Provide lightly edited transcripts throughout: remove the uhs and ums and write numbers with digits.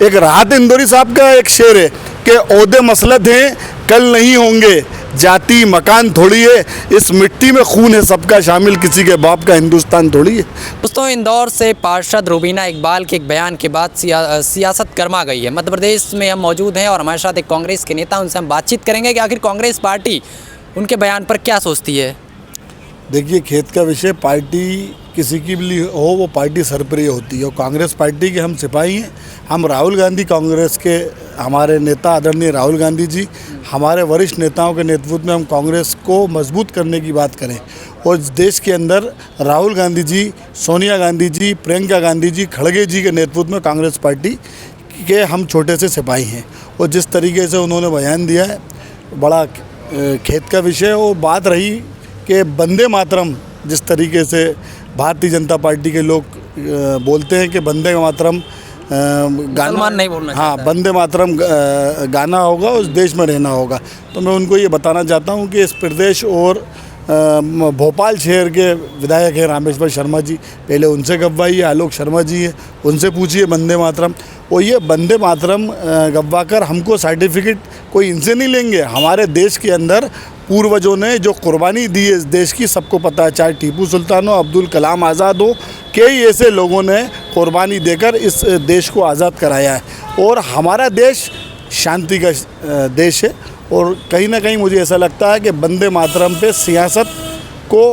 एक राहत इंदौरी साहब का एक शेर है कि ओहदे मसलत हैं कल नहीं होंगे, जाति मकान थोड़ी है, इस मिट्टी में खून है सबका शामिल, किसी के बाप का हिंदुस्तान थोड़ी है। दोस्तों, इंदौर से पार्षद रुबीना इकबाल के एक बयान के बाद सियासत गर्मा गई है। मध्य प्रदेश में हम मौजूद हैं और हमारे साथ एक कांग्रेस के नेता, उनसे हम बातचीत करेंगे कि आखिर कांग्रेस पार्टी उनके बयान पर क्या सोचती है। देखिए, खेत का विषय पार्टी किसी की भी हो, वो पार्टी सरप्रिय होती है और कांग्रेस पार्टी के हम सिपाही हैं। हम राहुल गांधी, कांग्रेस के हमारे नेता आदरणीय राहुल गांधी जी, हमारे वरिष्ठ नेताओं के नेतृत्व में हम कांग्रेस को मजबूत करने की बात करें और देश के अंदर राहुल गांधी जी, सोनिया गांधी जी, प्रियंका गांधी जी, खड़गे जी के नेतृत्व में कांग्रेस पार्टी के हम छोटे से सिपाही हैं। और जिस तरीके से उन्होंने बयान दिया है, बड़ा खेत का विषय। और बात रही कि वंदे मातरम, जिस तरीके से भारतीय जनता पार्टी के लोग बोलते हैं कि वंदे मातरम गाना नहीं बोलना, हाँ, वंदे मातरम गाना होगा, उस देश में रहना होगा, तो मैं उनको ये बताना चाहता हूँ कि इस प्रदेश और भोपाल शहर के विधायक हैं रामेश्वर शर्मा जी, पहले उनसे गवाइए। आलोक शर्मा जी हैं, उनसे पूछिए वंदे मातरम। और ये वंदे मातरम गवा कर हमको सर्टिफिकेट कोई इनसे नहीं लेंगे। हमारे देश के अंदर पूर्वजों ने जो कुर्बानी दी है इस देश की, सबको पता है, चाहे टीपू सुल्तान हो, अब्दुल कलाम आज़ाद हो, कई ऐसे लोगों ने कुर्बानी देकर इस देश को आज़ाद कराया है। और हमारा देश शांति का देश है और कहीं ना कहीं मुझे ऐसा लगता है कि वंदे मातरम पे सियासत को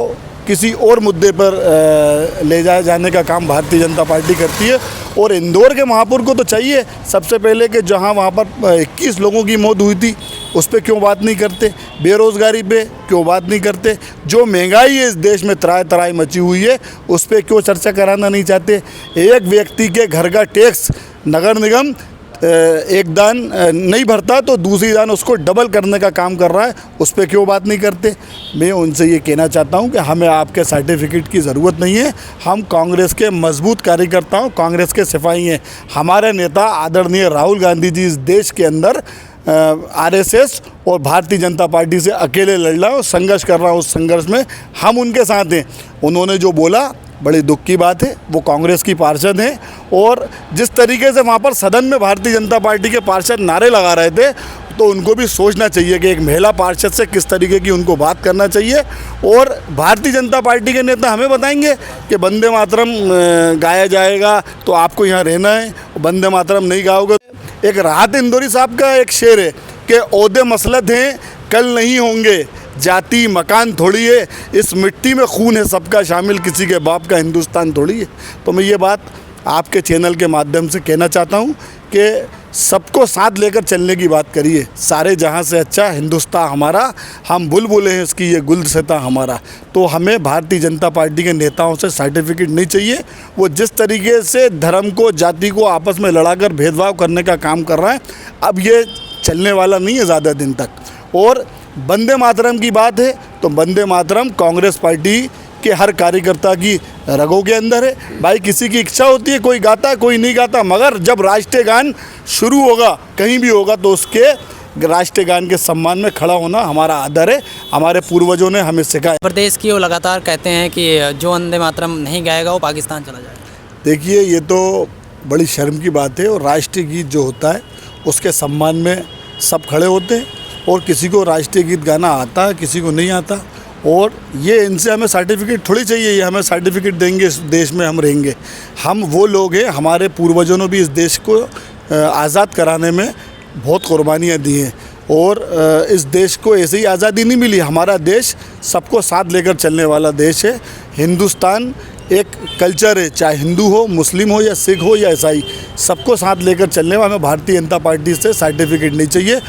किसी और मुद्दे पर ले जाए जाने का काम भारतीय जनता पार्टी करती है। और इंदौर के महापौर को तो चाहिए सबसे पहले कि जहां वहां पर 21 लोगों की मौत हुई थी, उस पर क्यों बात नहीं करते? बेरोज़गारी पे क्यों बात नहीं करते? जो महंगाई है इस देश में त्राय त्राय मची हुई है, उस पर क्यों चर्चा कराना नहीं चाहते? एक व्यक्ति के घर का टैक्स नगर निगम एक दान नहीं भरता तो दूसरी दान उसको डबल करने का काम कर रहा है, उस पर क्यों बात नहीं करते? मैं उनसे ये कहना चाहता हूँ कि हमें आपके सर्टिफिकेट की ज़रूरत नहीं है। हम कांग्रेस के मजबूत कार्यकर्ताओं, कांग्रेस के सिपाही हैं। हमारे नेता आदरणीय राहुल गांधी जी इस देश के अंदर आरएसएस और भारतीय जनता पार्टी से अकेले लड़ रहा है और संघर्ष कर रहा है। उस संघर्ष में हम उनके साथ हैं। उन्होंने जो बोला बड़ी दुख की बात है। वो कांग्रेस की पार्षद हैं और जिस तरीके से वहाँ पर सदन में भारतीय जनता पार्टी के पार्षद नारे लगा रहे थे, तो उनको भी सोचना चाहिए कि एक महिला पार्षद से किस तरीके की उनको बात करना चाहिए। और भारतीय जनता पार्टी के नेता हमें बताएंगे कि वंदे मातरम गाया जाएगा तो आपको यहाँ रहना है, वंदे मातरम नहीं गाओगे। एक राहत इंदौरी साहब का एक शेर है कि ओहदे मसलत हैं कल नहीं होंगे, जाति मकान थोड़ी है, इस मिट्टी में खून है सबका शामिल, किसी के बाप का हिंदुस्तान थोड़ी है। तो मैं ये बात आपके चैनल के माध्यम से कहना चाहता हूँ कि सबको साथ लेकर चलने की बात करिए। सारे जहाँ से अच्छा हिंदुस्तान हमारा, हम बुलबुल हैं इसकी, ये गुलदस्ता हमारा। तो हमें भारतीय जनता पार्टी के नेताओं से सर्टिफिकेट नहीं चाहिए। वो जिस तरीके से धर्म को, जाति को आपस में लड़ाकर भेदभाव करने का काम कर रहा है, अब ये चलने वाला नहीं है ज़्यादा दिन तक। और वंदे मातरम की बात है तो वंदे मातरम कांग्रेस पार्टी के हर कार्यकर्ता की रगों के अंदर है। भाई, किसी की इच्छा होती है, कोई गाता है, कोई नहीं गाता, मगर जब राष्ट्रीय गान शुरू होगा कहीं भी होगा तो उसके राष्ट्रीय गान के सम्मान में खड़ा होना हमारा आदर है। हमारे पूर्वजों ने हमें सिखाया। प्रदेश की वो लगातार कहते हैं कि जो वंदे मातरम नहीं गाएगा वो पाकिस्तान चला जाएगा। देखिए, ये तो बड़ी शर्म की बात है। और राष्ट्रीय गीत जो होता है उसके सम्मान में सब खड़े होते हैं और किसी को राष्ट्रीय गीत गाना आता है, किसी को नहीं आता। और ये इनसे हमें सर्टिफिकेट थोड़ी चाहिए, ये हमें सर्टिफिकेट देंगे इस देश में हम रहेंगे। हम वो लोग हैं, हमारे पूर्वजों ने भी इस देश को आज़ाद कराने में बहुत कुर्बानियाँ दी हैं और इस देश को ऐसे ही आज़ादी नहीं मिली। हमारा देश सबको साथ लेकर चलने वाला देश है। हिंदुस्तान एक कल्चर है, चाहे हिंदू हो, मुस्लिम हो या सिख हो या ईसाई, सबको साथ लेकर चलने वाला। हमें भारतीय जनता पार्टी से सर्टिफिकेट नहीं चाहिए।